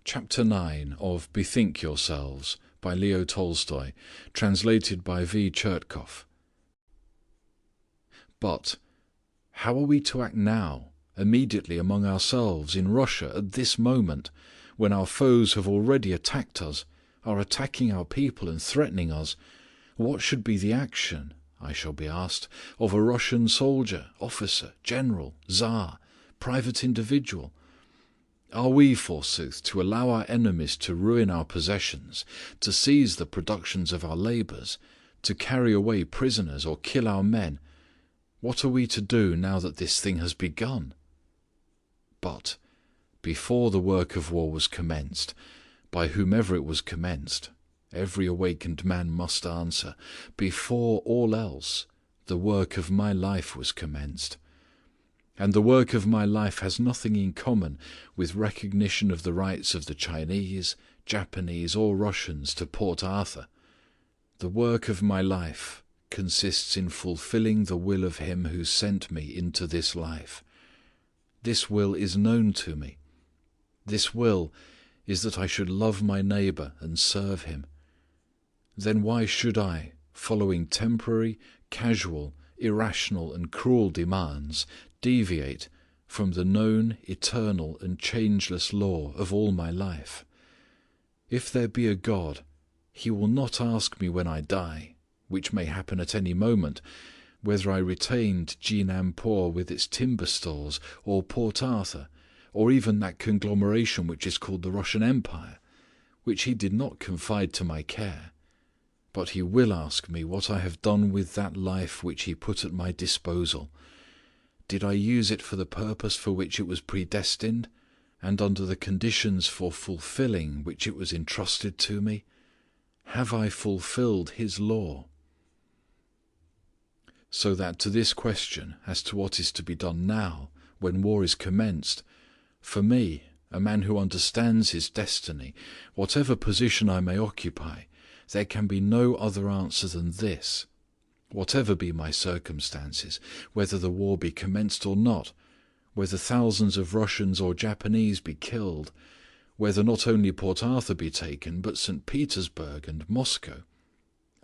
Chapter 9 of Bethink Yourselves by Leo Tolstoy, translated by V. Tchertkoff. But how are we to act now, immediately among ourselves, in Russia, at this moment, when our foes have already attacked us, are attacking our people and threatening us? What should be the action, I shall be asked, of a Russian soldier, officer, general, Tsar, private individual? Are we, forsooth, to allow our enemies to ruin our possessions, to seize the productions of our labours, to carry away prisoners or kill our men? What are we to do now that this thing has begun? But before the work of war was commenced, by whomever it was commenced, every awakened man must answer, before all else, the work of my life was commenced. And the work of my life has nothing in common with recognition of the rights of the Chinese, Japanese, or Russians to Port Arthur. The work of my life consists in fulfilling the will of Him who sent me into this life. This will is known to me. This will is that I should love my neighbour and serve him. Then why should I, following temporary, casual, irrational and cruel demands, deviate from the known, eternal and changeless law of all my life? If there be a God, He will not ask me when I die, which may happen at any moment, whether I retained Jinanpur with its timber stores, or Port Arthur, or even that conglomeration which is called the Russian Empire, which He did not confide to my care. But He will ask me what I have done with that life which He put at my disposal. Did I use it for the purpose for which it was predestined, and under the conditions for fulfilling which it was entrusted to me? Have I fulfilled His law? So that to this question as to what is to be done now, when war is commenced, for me, a man who understands his destiny, whatever position I may occupy, there can be no other answer than this: whatever be my circumstances, whether the war be commenced or not, whether thousands of Russians or Japanese be killed, whether not only Port Arthur be taken, but St. Petersburg and Moscow,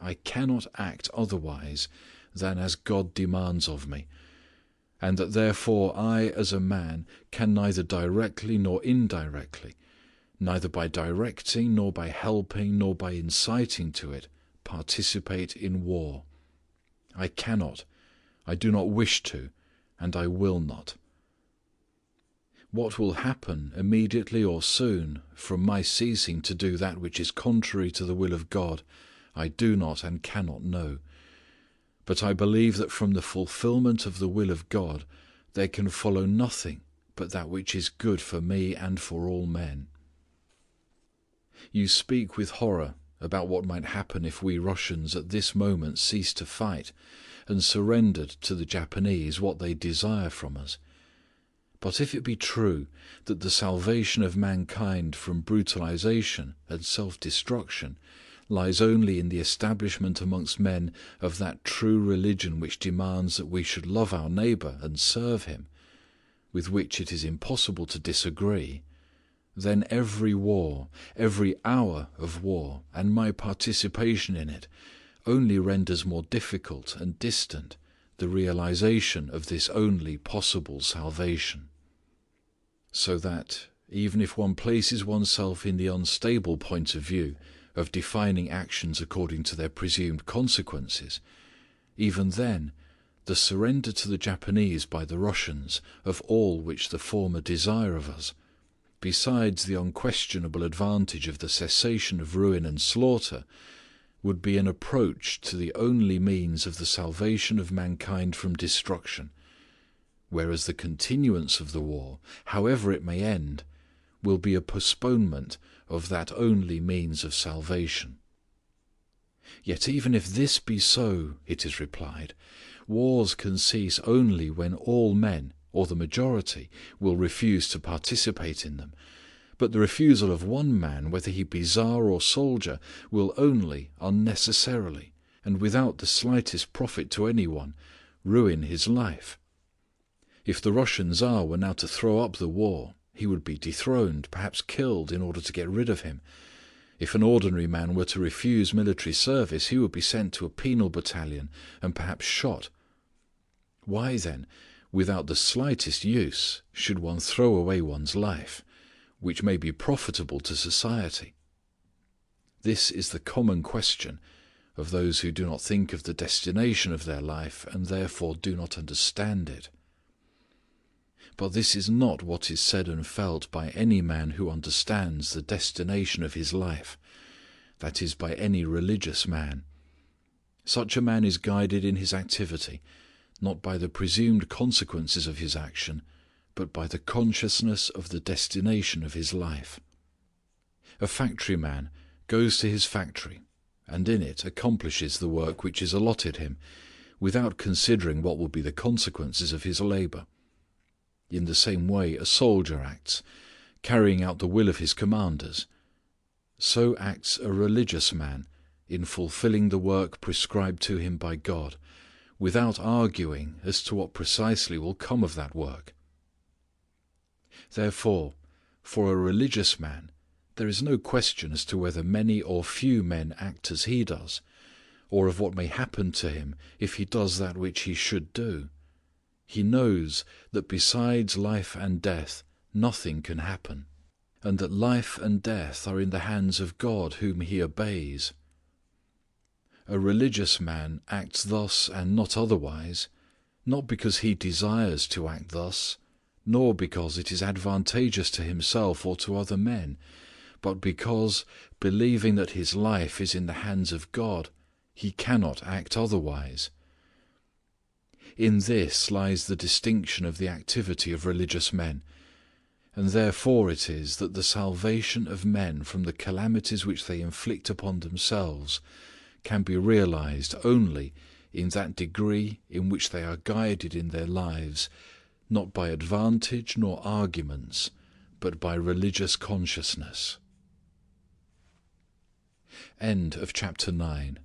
I cannot act otherwise than as God demands of me, and that therefore I as a man can neither directly nor indirectly, neither by directing nor by helping nor by inciting to it, participate in war. I cannot, I do not wish to, and I will not. What will happen immediately or soon from my ceasing to do that which is contrary to the will of God, I do not and cannot know. But I believe that from the fulfilment of the will of God there can follow nothing but that which is good for me and for all men. You speak with horror about what might happen if we Russians at this moment ceased to fight, and surrendered to the Japanese what they desire from us. But if it be true that the salvation of mankind from brutalization and self-destruction lies only in the establishment amongst men of that true religion which demands that we should love our neighbour and serve him, with which it is impossible to disagree, then every war, every hour of war, and my participation in it, only renders more difficult and distant the realization of this only possible salvation. So that, even if one places oneself in the unstable point of view of defining actions according to their presumed consequences, even then the surrender to the Japanese by the Russians of all which the former desire of us, besides the unquestionable advantage of the cessation of ruin and slaughter, would be an approach to the only means of the salvation of mankind from destruction, whereas the continuance of the war, however it may end, will be a postponement of that only means of salvation. Yet even if this be so, it is replied, wars can cease only when all men, or the majority, will refuse to participate in them. But the refusal of one man, whether he be Tsar or soldier, will only, unnecessarily, and without the slightest profit to anyone, ruin his life. If the Russian Tsar were now to throw up the war, he would be dethroned, perhaps killed in order to get rid of him. If an ordinary man were to refuse military service, he would be sent to a penal battalion and perhaps shot. Why then, without the slightest use, should one throw away one's life, which may be profitable to society? This is the common question of those who do not think of the destination of their life and therefore do not understand it. But this is not what is said and felt by any man who understands the destination of his life, that is, by any religious man. Such a man is guided in his activity, not by the presumed consequences of his action, but by the consciousness of the destination of his life. A factory man goes to his factory, and in it accomplishes the work which is allotted him, without considering what will be the consequences of his labour. In the same way a soldier acts, carrying out the will of his commanders. So acts a religious man in fulfilling the work prescribed to him by God, without arguing as to what precisely will come of that work. Therefore, for a religious man there is no question as to whether many or few men act as he does, or of what may happen to him if he does that which he should do. He knows that besides life and death nothing can happen, and that life and death are in the hands of God whom he obeys. A religious man acts thus and not otherwise, not because he desires to act thus, nor because it is advantageous to himself or to other men, but because, believing that his life is in the hands of God, he cannot act otherwise. In this lies the distinction of the activity of religious men, and therefore it is that the salvation of men from the calamities which they inflict upon themselves can be realized only in that degree in which they are guided in their lives not by advantage nor arguments, but by religious consciousness. End of chapter 9.